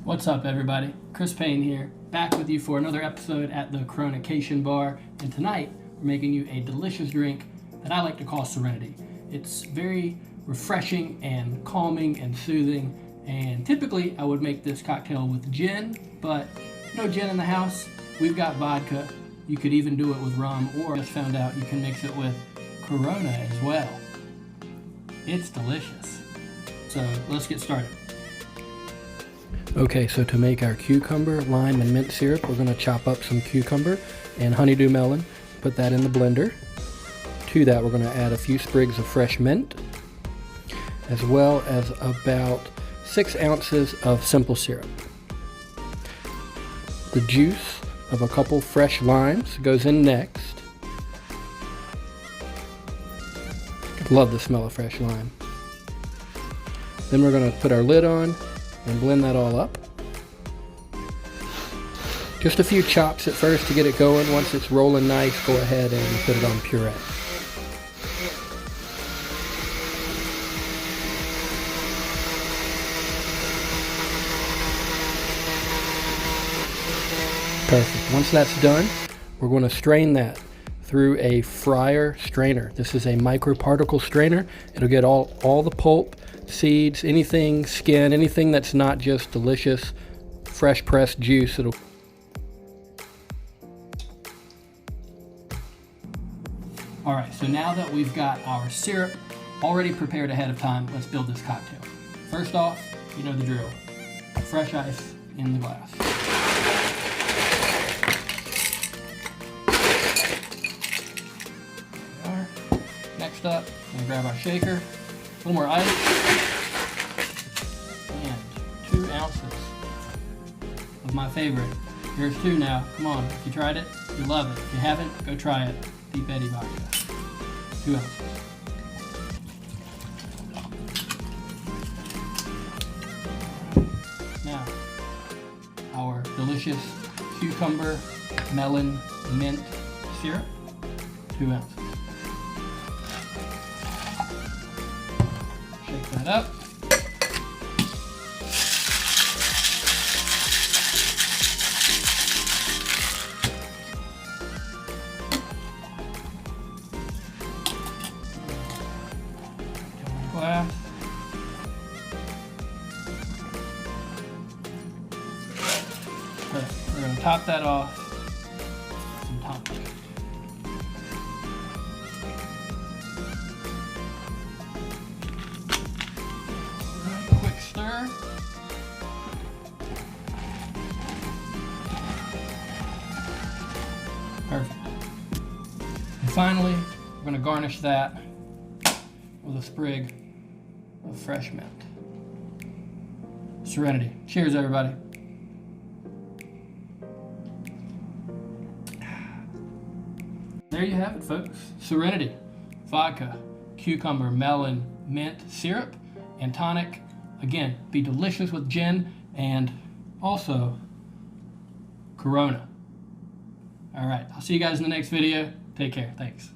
What's up, everybody? Chris Payne here, back with you for another episode at the Coronacationbar, and tonight we're making you a delicious drink that I like to call Serenity. It's very refreshing and calming and soothing, and typically I would make this cocktail with gin, but no gin in the house. We've got vodka. You could even do it with rum, or just found out you can mix it with Corona as well. It's delicious. So let's get started. Okay, so to make our cucumber, lime, and mint syrup, we're going to chop up some cucumber and honeydew melon, put that in the blender. To that, we're going to add a few sprigs of fresh mint, as well as about 6 ounces of simple syrup. The juice of a couple fresh limes goes in next. Love the smell of fresh lime. Then we're going to put our lid on and blend that all up. Just a few chops at first to get it going. Once it's rolling nice, go ahead and put it on puree. Perfect. Once that's done, we're going to strain that through a fryer strainer. This is a microparticle strainer. It'll get all the pulp, seeds, anything, skin, anything that's not just delicious, fresh pressed juice. All right, so now that we've got our syrup already prepared ahead of time, let's build this cocktail. First off, you know the drill. Fresh ice in the glass. Next up, we're gonna grab our shaker, a little more ice, and 2 ounces of my favorite. Here's 2 now. Come on, if you tried it, you love it. If you haven't, go try it. Deep Eddy Vodka. 2 ounces. Now, our delicious cucumber, melon, mint syrup. 2 ounces. Shake that up. Glass. We're going to top that off with some Tonic. Quick stir. Perfect. And finally, we're going to garnish that with a sprig of fresh mint. Serenity. Cheers, everybody. There you have it, folks. Serenity, vodka, cucumber, melon, mint syrup, and tonic. Again, be delicious with gin and also Corona. All right, I'll see you guys in the next video. Take care. Thanks.